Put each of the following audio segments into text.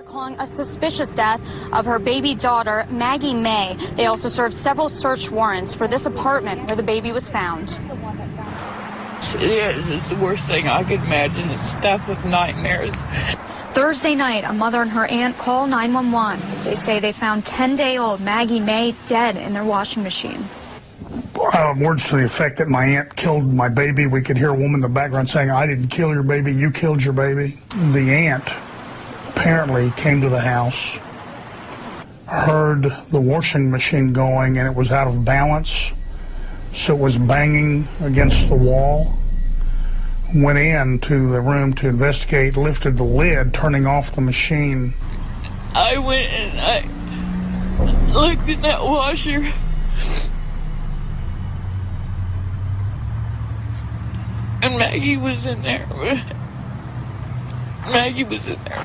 calling a suspicious death of her baby daughter, Maggie May. They also served several search warrants for this apartment where the baby was found. It is. It's the worst thing I could imagine. It's stuffed with nightmares. Thursday night, a mother and her aunt call 911. They say they found 10-day-old Maggie May dead in their washing machine. Words to the effect that my aunt killed my baby. We could hear a woman in the background saying, "I didn't kill your baby, you killed your baby." The aunt apparently came to the house, heard the washing machine going, and it was out of balance, so it was banging against the wall. Went into the room to investigate, lifted the lid, turning off the machine. I went and I looked in that washer. And Maggie was in there. Maggie was in there.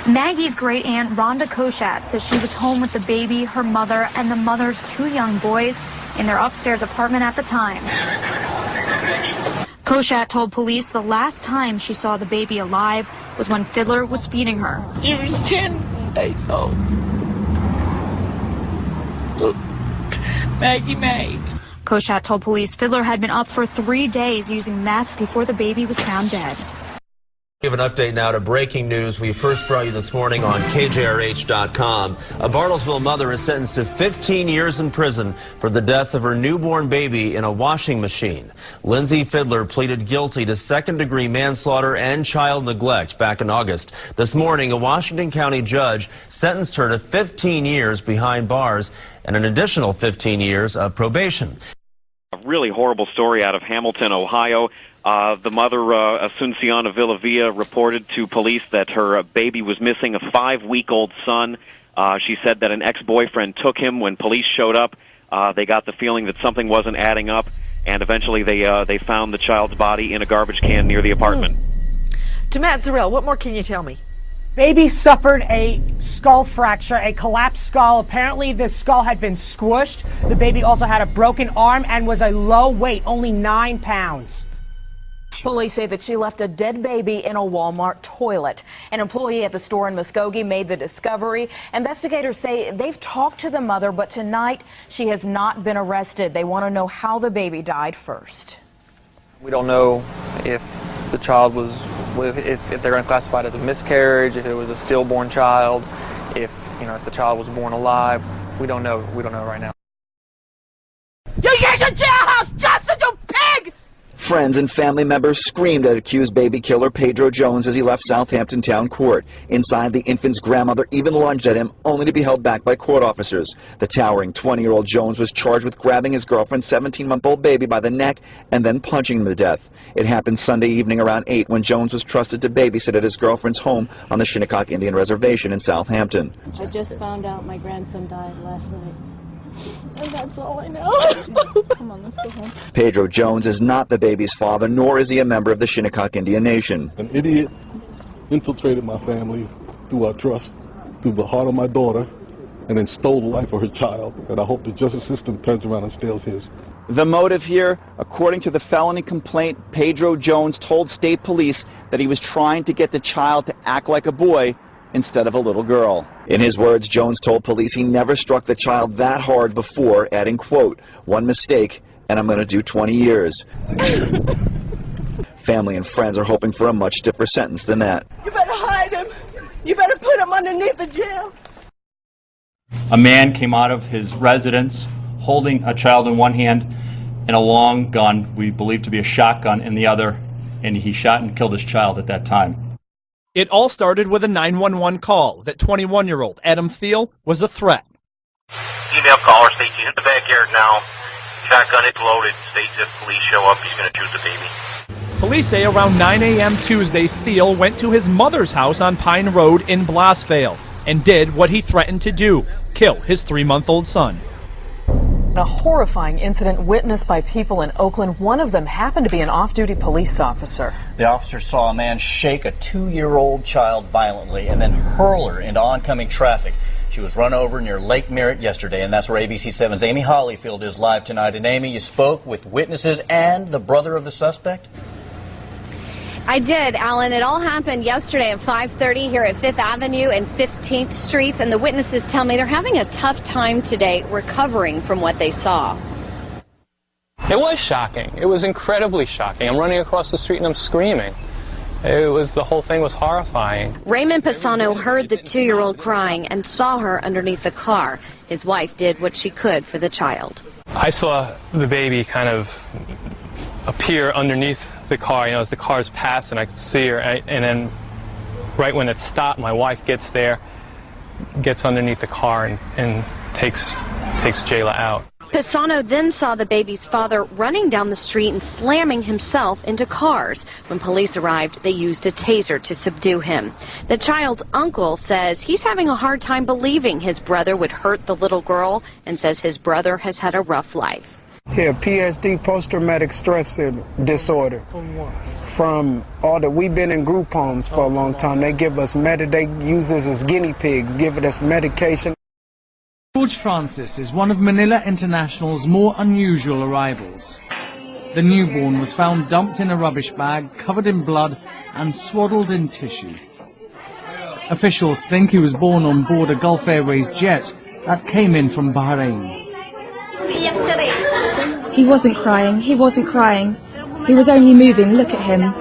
Maggie's great aunt, Rhonda Koshat, says she was home with the baby, her mother, and the mother's 2 young boys in their upstairs apartment at the time. Koshat told police the last time she saw the baby alive was when Fiddler was feeding her. She was 10 days old. Maggie May. Koshat told police Fiddler had been up for 3 days using meth before the baby was found dead. We have an update now to breaking news we first brought you this morning on KJRH.com. A Bartlesville mother is sentenced to 15 years in prison for the death of her newborn baby in a washing machine. Lindsay Fiddler pleaded guilty to second-degree manslaughter and child neglect back in August. This morning, a Washington County judge sentenced her to 15 years behind bars and an additional 15 years of probation. A really horrible story out of Hamilton, Ohio. The mother, Asunciana Villavilla, reported to police that her baby was missing, a 5-week-old son. She said that an ex-boyfriend took him. When police showed up, they got the feeling that something wasn't adding up, and eventually they found the child's body in a garbage can near the apartment. To Matt Zarrell, what more can you tell me? Baby suffered a skull fracture, a collapsed skull. Apparently, the skull had been squished. The baby also had a broken arm and was a low weight, only 9 pounds. Police say that she left a dead baby in a Walmart toilet. An employee at the store in Muskogee made the discovery. Investigators say they've talked to the mother, but tonight she has not been arrested. They want to know how the baby died first. We don't know if the child was, if they're going to classify it as a miscarriage, if it was a stillborn child, if the child was born alive. We don't know. We don't know right now. You use your jailhouse justice, you pig! Friends and family members screamed at accused baby killer Pedro Jones as he left Southampton Town Court. Inside, the infant's grandmother even lunged at him, only to be held back by court officers. The towering 20-year-old Jones was charged with grabbing his girlfriend's 17-month-old baby by the neck and then punching him to death. It happened Sunday evening around 8 when Jones was trusted to babysit at his girlfriend's home on the Shinnecock Indian Reservation in Southampton. I just found out my grandson died last night. And that's all I know. Come on, let's go home. Pedro Jones is not the baby's father, nor is he a member of the Shinnecock Indian Nation. An idiot infiltrated my family through our trust, through the heart of my daughter, and then stole the life of her child. And I hope the justice system turns around and steals his. The motive here, according to the felony complaint, Pedro Jones told state police that he was trying to get the child to act like a boy instead of a little girl. In his words, Jones told police he never struck the child that hard before, adding, quote, "One mistake, and I'm going to do 20 years. Family and friends are hoping for a much stiffer sentence than that. You better hide him. You better put him underneath the jail. A man came out of his residence holding a child in one hand and a long gun, we believe to be a shotgun, in the other, and he shot and killed his child at that time. It all started with a 911 call that 21-year-old Adam Thiel was a threat. Email caller states he's in the backyard now. Shotgun, it's loaded. States if police show up, he's going to shoot the baby. Police say around 9 a.m. Tuesday, Thiel went to his mother's house on Pine Road in Blossvale and did what he threatened to do, kill his 3-month-old son. A horrifying incident witnessed by people in Oakland. One of them happened to be an off-duty police officer. The officer saw a man shake a 2-year-old child violently and then hurl her into oncoming traffic. She was run over near Lake Merritt yesterday, and that's where ABC7's Amy Hollyfield is live tonight. And Amy, you spoke with witnesses and the brother of the suspect? I did, Alan. It all happened yesterday at 5:30 here at 5th Avenue and 15th Streets, and the witnesses tell me they're having a tough time today recovering from what they saw. It was shocking. It was incredibly shocking. I'm running across the street and I'm screaming. The whole thing was horrifying. Raymond Pisano heard the 2-year-old crying and saw her underneath the car. His wife did what she could for the child. I saw the baby kind of appear underneath the car, as the cars passed, and I could see her, and then right when it stopped, my wife gets there, gets underneath the car and takes Jayla out. Pisano then saw the baby's father running down the street and slamming himself into cars. When police arrived, they used a taser to subdue him. The child's uncle says he's having a hard time believing his brother would hurt the little girl and says his brother has had a rough life. Yeah, PSD, post-traumatic stress disorder. From all that, we've been in group homes for a long time. They give us they use us as guinea pigs, giving us medication. George Francis is one of Manila International's more unusual arrivals. The newborn was found dumped in a rubbish bag, covered in blood and swaddled in tissue. Officials think he was born on board a Gulf Airways jet that came in from Bahrain. He wasn't crying, he wasn't crying. He was only moving, look at him.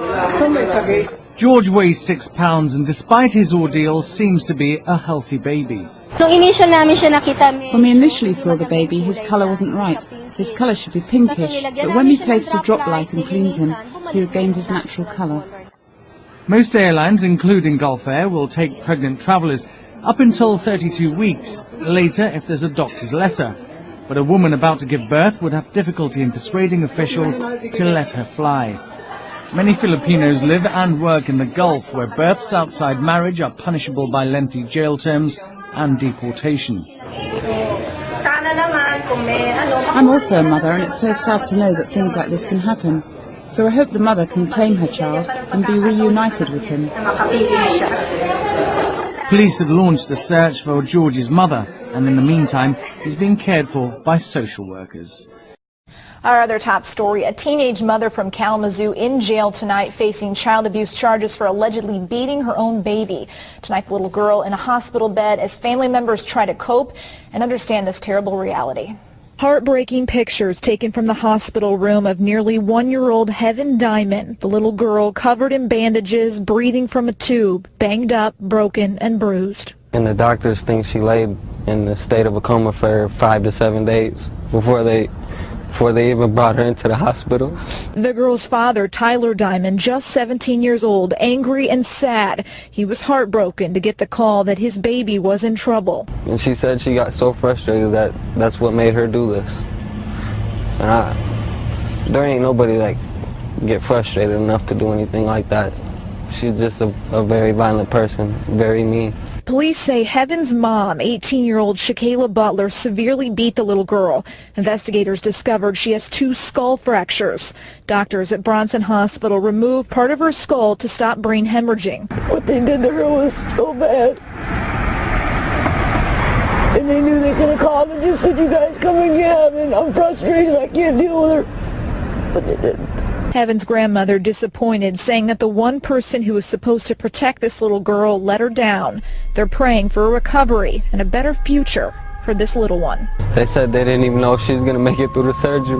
George weighs 6 pounds and despite his ordeal seems to be a healthy baby. When we initially saw the baby, his colour wasn't right. His colour should be pinkish, but when we placed a drop light and cleaned him, he regained his natural colour. Most airlines, including Gulf Air, will take pregnant travellers up until 32 weeks, later if there's a doctor's letter. But a woman about to give birth would have difficulty in persuading officials to let her fly. Many Filipinos live and work in the Gulf, where births outside marriage are punishable by lengthy jail terms and deportation. I'm also a mother, and it's so sad to know that things like this can happen. So I hope the mother can claim her child and be reunited with him. Police had launched a search for George's mother, and in the meantime, he's being cared for by social workers. Our other top story, a teenage mother from Kalamazoo in jail tonight facing child abuse charges for allegedly beating her own baby. Tonight, the little girl in a hospital bed as family members try to cope and understand this terrible reality. Heartbreaking pictures taken from the hospital room of nearly 1-year-old Heaven Diamond, the little girl covered in bandages, breathing from a tube, banged up, broken, and bruised. And the doctors think she laid in the state of a coma for 5 to 7 days before they even brought her into the hospital. The girl's father, Tyler Diamond, just 17 years old, angry and sad. He was heartbroken to get the call that his baby was in trouble. And she said she got so frustrated that that's what made her do this. And there ain't nobody that get frustrated enough to do anything like that. She's just a very violent person, very mean. Police say Heaven's mom, 18-year-old Shakayla Butler, severely beat the little girl. Investigators discovered she has 2 skull fractures. Doctors at Bronson Hospital removed part of her skull to stop brain hemorrhaging. What they did to her was so bad. And they knew they could have called and just said, "You guys come and get Heaven. I'm frustrated. I can't deal with her." But they didn't. Heaven's grandmother disappointed, saying that the one person who was supposed to protect this little girl let her down. They're praying for a recovery and a better future for this little one. They said they didn't even know if she was going to make it through the surgery.